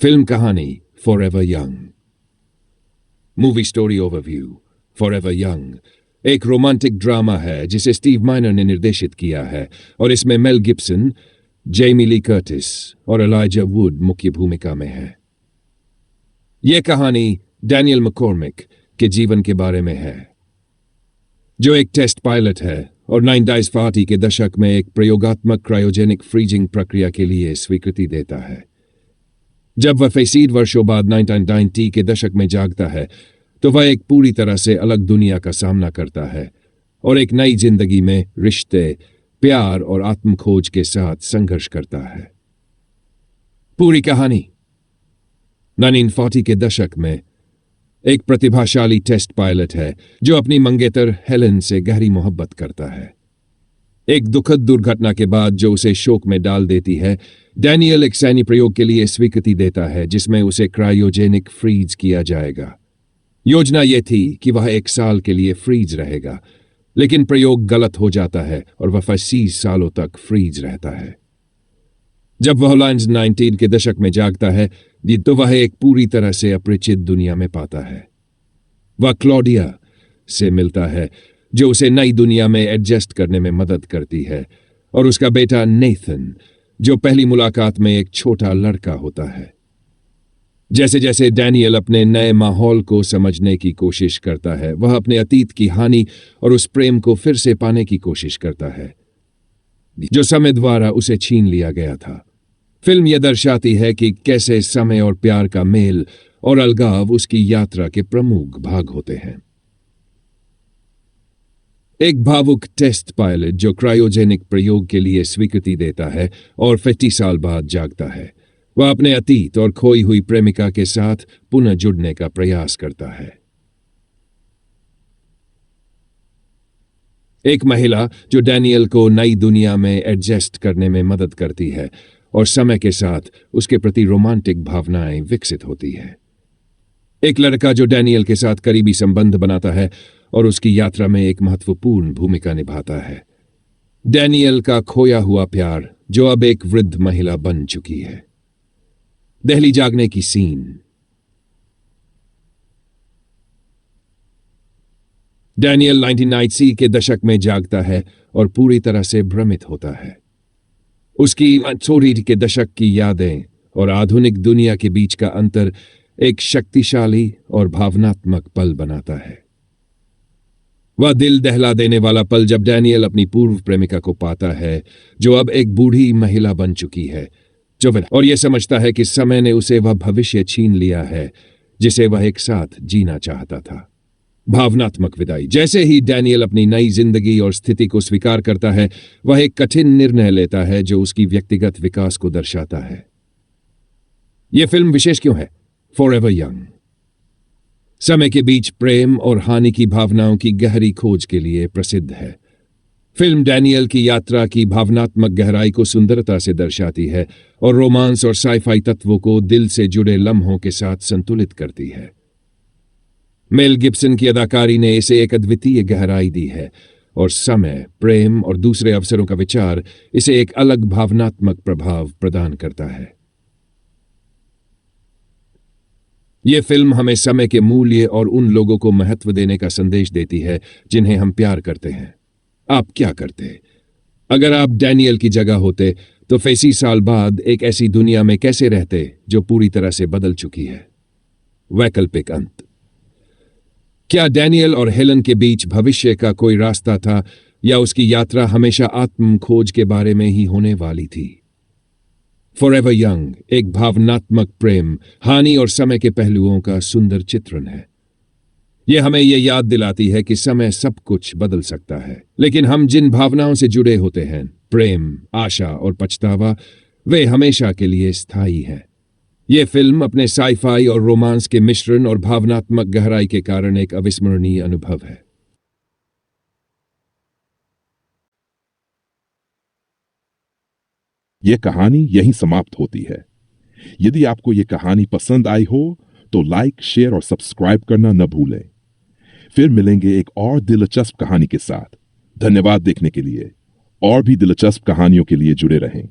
Film कहानी forever young. Movie story overview. Forever young एक romantic drama है जिसे स्टीव माइनर ने निर्देशित किया है और इसमें Mel Gibson, Jamie Lee Curtis और एलाइजा वुड मुख्य भूमिका में है। यह कहानी डैनियल मैककॉर्मिक के जीवन के बारे में है, जो एक टेस्ट पायलट है और 1940 के दशक में एक प्रयोगात्मक क्रायोजेनिक फ्रीजिंग प्रक्रिया के लिए स्वीकृति देता है। जब वह 65 वर्षों बाद 1990 के दशक में जागता है तो वह एक पूरी तरह से अलग दुनिया का सामना करता है और एक नई जिंदगी में रिश्ते, प्यार और आत्मखोज के साथ संघर्ष करता है। पूरी कहानी 1940 के दशक में एक प्रतिभाशाली टेस्ट पायलट है जो अपनी मंगेतर हेलेन से गहरी मोहब्बत करता है। एक दुखद दुर्घटना के बाद जो उसे शोक में डाल देती है, डैनियल एक सैन्य प्रयोग के लिए स्वीकृति देता है जिसमें उसे क्रायोजेनिक फ्रीज किया जाएगा। योजना यह थी कि वह 1 साल के लिए फ्रीज रहेगा, लेकिन प्रयोग गलत हो जाता है और वह 25 सालों तक फ्रीज रहता है। जब वह 19 के दशक में जागता है तो वह एक पूरी तरह से अपरिचित दुनिया में पाता है। वह क्लॉडिया से मिलता है जो उसे नई दुनिया में एडजस्ट करने में मदद करती है, और उसका बेटा नेथन जो पहली मुलाकात में एक छोटा लड़का होता है। जैसे जैसे डैनियल अपने नए माहौल को समझने की कोशिश करता है, वह अपने अतीत की हानि और उस प्रेम को फिर से पाने की कोशिश करता है जो समय द्वारा उसे छीन लिया गया था। फिल्म यह दर्शाती है कि कैसे समय और प्यार का मेल और अलगाव उसकी यात्रा के प्रमुख भाग होते हैं। एक भावुक टेस्ट पायलट जो क्रायोजेनिक प्रयोग के लिए स्वीकृति देता है और 50 साल बाद जागता है, वह अपने अतीत और खोई हुई प्रेमिका के साथ पुनः जुड़ने का प्रयास करता है। एक महिला जो डैनियल को नई दुनिया में एडजस्ट करने में मदद करती है और समय के साथ उसके प्रति रोमांटिक भावनाएं विकसित होती है। एक लड़का जो डैनियल के साथ करीबी संबंध बनाता है और उसकी यात्रा में एक महत्वपूर्ण भूमिका निभाता है। डैनियल का खोया हुआ प्यार जो अब एक वृद्ध महिला बन चुकी है। दहली जागने की सीन। डैनियल 1990 के दशक में जागता है और पूरी तरह से भ्रमित होता है। उसकी 40 के दशक की यादें और आधुनिक दुनिया के बीच का अंतर एक शक्तिशाली और भावनात्मक पल बनाता है। वह दिल दहला देने वाला पल जब डैनियल अपनी पूर्व प्रेमिका को पाता है जो अब एक बूढ़ी महिला बन चुकी है, और यह समझता है कि समय ने उसे वह भविष्य छीन लिया है जिसे वह एक साथ जीना चाहता था। भावनात्मक विदाई। जैसे ही डैनियल अपनी नई जिंदगी और स्थिति को स्वीकार करता है, वह एक कठिन निर्णय लेता है जो उसकी व्यक्तिगत विकास को दर्शाता है। यह फिल्म विशेष क्यों है? फॉरएवर यंग समय के बीच प्रेम और हानि की भावनाओं की गहरी खोज के लिए प्रसिद्ध है। फिल्म डैनियल की यात्रा की भावनात्मक गहराई को सुंदरता से दर्शाती है और रोमांस और साइफाई तत्वों को दिल से जुड़े लम्हों के साथ संतुलित करती है। मेल गिब्सन की अदाकारी ने इसे एक अद्वितीय गहराई दी है और समय, प्रेम और दूसरे अवसरों का विचार इसे एक अलग भावनात्मक प्रभाव प्रदान करता है। यह फिल्म हमें समय के मूल्य और उन लोगों को महत्व देने का संदेश देती है जिन्हें हम प्यार करते हैं। आप क्या करते? अगर आप डैनियल की जगह होते तो 80 साल बाद एक ऐसी दुनिया में कैसे रहते जो पूरी तरह से बदल चुकी है? वैकल्पिक अंत। क्या डैनियल और हेलन के बीच भविष्य का कोई रास्ता था या उसकी यात्रा हमेशा आत्म खोज के बारे में ही होने वाली थी? फॉरएवर यंग एक भावनात्मक प्रेम, हानि और समय के पहलुओं का सुंदर चित्रण है। यह हमें यह याद दिलाती है कि समय सब कुछ बदल सकता है, लेकिन हम जिन भावनाओं से जुड़े होते हैं, प्रेम, आशा और पछतावा, वे हमेशा के लिए स्थायी हैं। यह फिल्म अपने साइफाई और रोमांस के मिश्रण और भावनात्मक गहराई के कारण एक अविस्मरणीय अनुभव है। यह कहानी यहीं समाप्त होती है। यदि आपको यह कहानी पसंद आई हो तो लाइक, शेयर और सब्सक्राइब करना न भूलें। फिर मिलेंगे एक और दिलचस्प कहानी के साथ। धन्यवाद देखने के लिए। और भी दिलचस्प कहानियों के लिए जुड़े रहें।